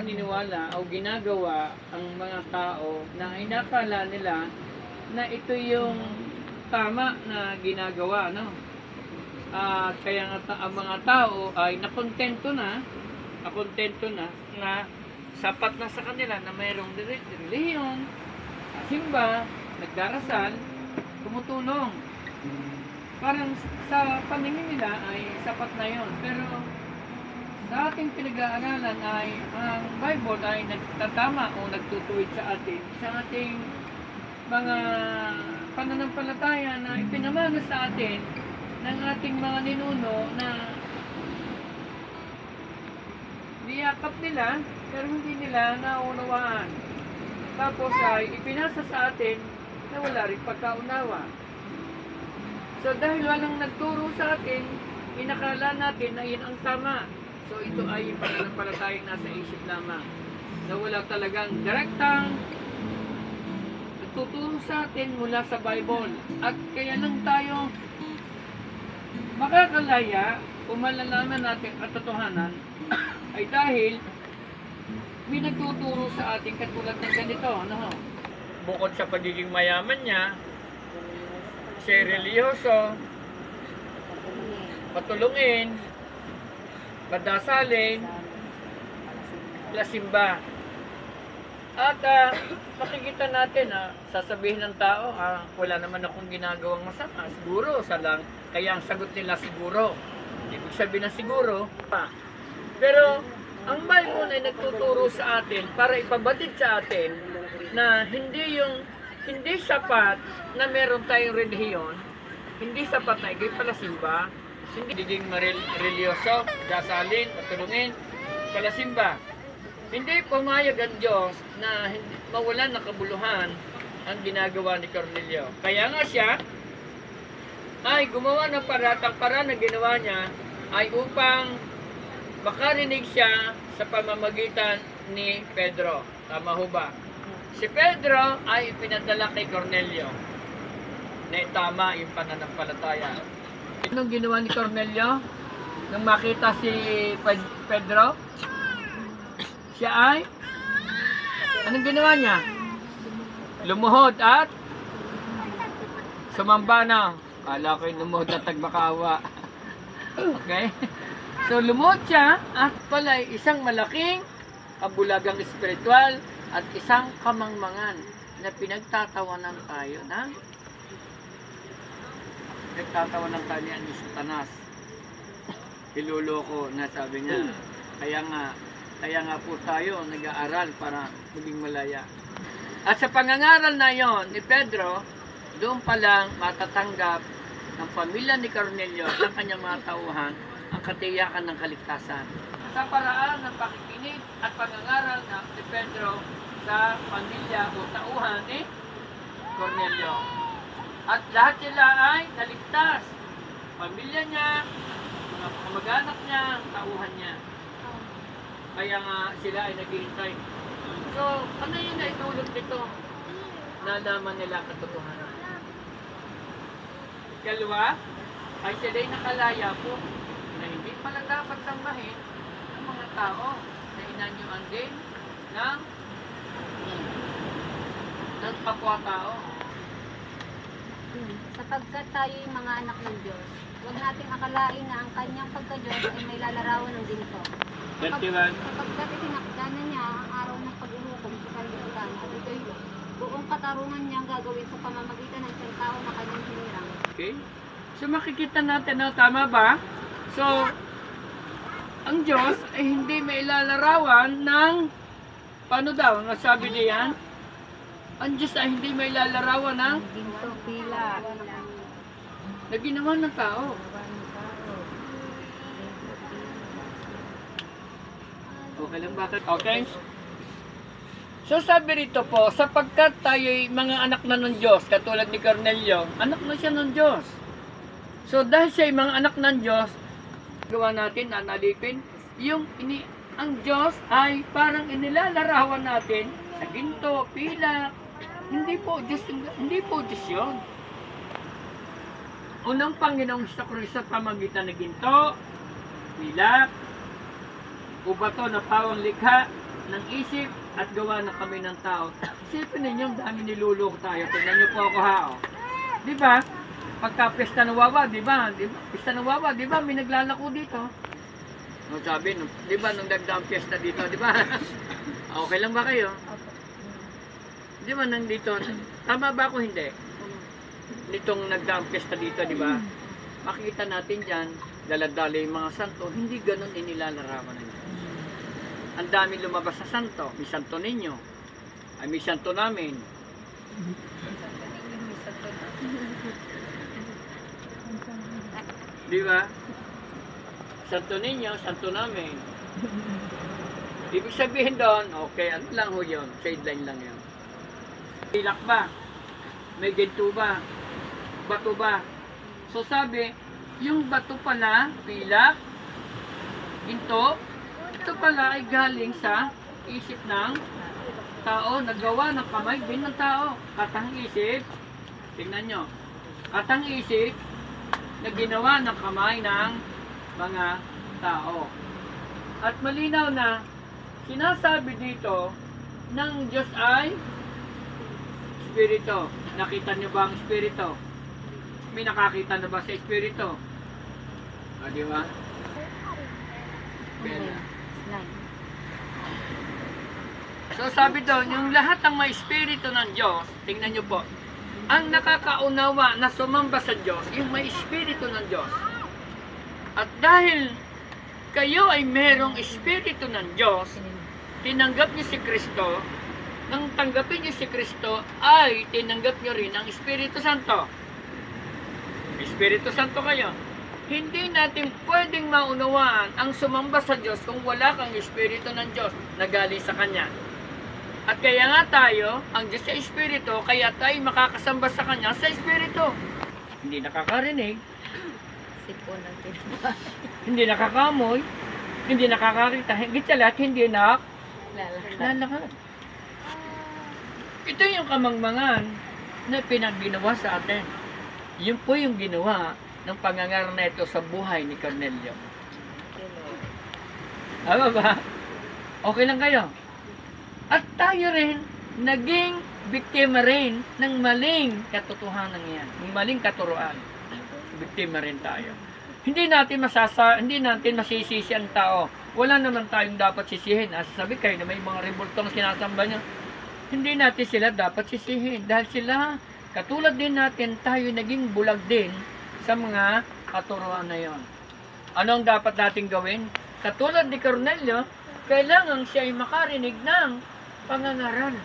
paniniwala o ginagawa ang mga tao na inakala nila na ito yung tama na ginagawa, no? At kaya nga ang mga tao ay nakontento na sapat na sa kanila na mayroong relihiyon, simba, nagdarasal, tumutulong. Parang sa paningin nila ay sapat na yon. Pero sa ating pinag-aaralan ay ang Bible ay nagtatama o nagtutuwid sa atin sa ating mga pananampalataya na ipinamana sa atin ng ating mga ninuno na niyakap nila pero hindi nila naunawaan. Tapos ay ipinasa sa atin na wala rin pagkaunawa. So dahil walang nagturo sa atin, inakala natin na yun ang tama. So ito ay yung pananampalatayang nasa isip lamang. Na wala talagang direktang nagtuturo sa atin mula sa Bible. At kaya lang tayo makakalaya o malalaman natin katotohanan ay dahil may nagtuturo sa atin katulad ng ganito. Ano? Bukod sa pagiging mayaman niya, siya religyoso, patulungin, padasalin, lasimba. At makikita natin, sasabihin ng tao, wala naman akong ginagawang masama. Siguro, kaya ang sagot nila siguro. Ibig sabihin na siguro. Pero, ang Bible ay nagtuturo sa atin para ipabatid sa atin na hindi sapat na meron tayong relihiyon, hindi sapat na ikay palasimba, hindi diging religyoso, dasalin, patulungin, palasimba. Hindi pumayag ang Diyos na mawalan ng kabuluhan ang ginagawa ni Cornelio. Kaya nga siya ay gumawa ng paraan na ginawa niya ay upang makarinig siya sa pamamagitan ni Pedro. Tama ho ba? Si Pedro ay pinadala kay Cornelio na tama yung pananampalataya. Anong ginawa ni Cornelio? Nung makita si Pedro, siya ay, anong ginawa niya? Lumuhod at sumamba na. Kala ko yung lumuhod at tagbakawa. Okay? So lumuhod siya at pala isang malaking kabulagang espiritual at isang kamangmangan na pinagtatawanan tayo ni Satanas. Iluloko na sabi niya. Kaya nga po tayo nag-aaral para maging malaya. At sa pangangaral na yon ni Pedro, doon pa lang matatanggap ng pamilya ni Cornelio at ng kanyang mga tauhan ang katiyakan ng kaligtasan. Sa paraan ng pakikinig at pangangaral ni Pedro sa pamilya o tauhan ni Cornelio. At lahat sila ay naligtas. Pamilya niya, mga kamag-anak niya, tauhan niya. Kaya nga sila ay naghihintay. So, ano yung naitulog nito? Nalaman nila katotohanan. Ikalawa, ay sila'y nakalaya po na hindi pala dapat sambahin ng mga tao na inanyuan din ng kapwa-tao. Sapagkat tayo'y mga anak ng Diyos, huwag nating akalain na ang kanyang pagka-Diyos ay may lalarawan ng ginto. Sapagkat itinakda na niya ang araw ng pag-uhukom sa sanlibutan at ito'y buong katarungan niyang gagawin sa pamamagitan ng isang tao na kanyang hinirang. Okay? So makikita natin, tama ba? So, ang Diyos ay hindi may lalarawan ng, paano daw, nasabi niyan? Ang Diyos ay hindi may lalarawan ng Ginto, pila, na ginawa ng tao. Okay lang bakit? Okay? So sabi rito po, sapagkat tayo'y mga anak na ng Diyos, katulad ni Cornelio, anak na siya ng Diyos. So dahil siya'y mga anak ng Diyos, gawa natin, nanalipin, ang Diyos ay parang inilalarawan natin sa ginto, pila. Hindi po Diyos yun. Unang Panginoong Kristo sa pamagitan ng ginto, pila, o bato na pawang likha, ng isip at gawa na kami ng tao. Isipin ninyo, ang dami niluloko tayo. Tingnan niyo po ako ha. Oh. Di ba? Pagka pesta ng wawa, di ba? Pesta ng wawa, di ba? May naglalako dito. No, sabi, no, di ba, nung nagdaang pesta dito, di ba? Okay lang ba kayo? Opo. Di ba, nandito, tama ba ako hindi? Nitong nagdaang pesta dito, di ba? Makikita natin dyan, daladala yung mga santo, hindi ganun inilalarawan ng Diyos. Ang dami lumabas sa santo, may santo ninyo, ay may santo namin. Di ba? Santo ninyo, santo namin. Ibig sabihin doon, okay, ano lang ho yun? Sideline lang yun. Pilak ba? May ginto ba? Bato ba? So sabi, yung bato pala, pilak, ginto, ito pala ay galing sa isip ng tao, nagawa ng kamay din ng tao. Katang isip, tingnan nyo, katang isip na ginawa ng kamay ng mga tao. At malinaw na sinasabi dito ng Diyos ay Espiritu. Nakita niyo ba ang Espiritu? May nakakita na ba sa Espiritu? O, di ba? Okay. Slide. So sabi doon, yung lahat ng may Espiritu ng Diyos, tingnan niyo po, ang nakakaunawa na sumamba sa Diyos, yung may Espiritu ng Diyos. At dahil kayo ay merong Espiritu ng Diyos, tinanggap niyo si Kristo, nang tanggapin niyo si Kristo, ay tinanggap niyo rin ang Espiritu Santo. Espiritu Santo kayo. Hindi natin pwedeng maunawaan ang sumamba sa Diyos kung wala kang Espiritu ng Diyos na galing sa Kanya. At kaya nga tayo, ang Diyos sa Espiritu, kaya tayo makakasamba sa Kanya sa Espiritu. Hindi nakakarinig, Sipon ng hindi nakakamoy, hindi nakakakita, higit sa lahat, hindi lalakad. Ito yung kamangmangan na pinagginawa sa atin. Yun po yung ginawa ng pangangarneto sa buhay ni Cornelio. Tama ba? Okay lang kayo? At tayo rin, naging biktima rin ng maling katotohanan yan. Ng maling katuruan. Biktima rin tayo. Hindi natin masisisi ang tao. Wala naman tayong dapat sisihin. Sabi kayo na may mga rebultong sinasamba niya. Hindi natin sila dapat sisihin. Dahil sila, katulad din natin, tayo naging bulag din sa mga katuruan na yon. Ano ang dapat natin gawin? Katulad ni Cornelio, kailangan siya ay makarinig ng pangangaral.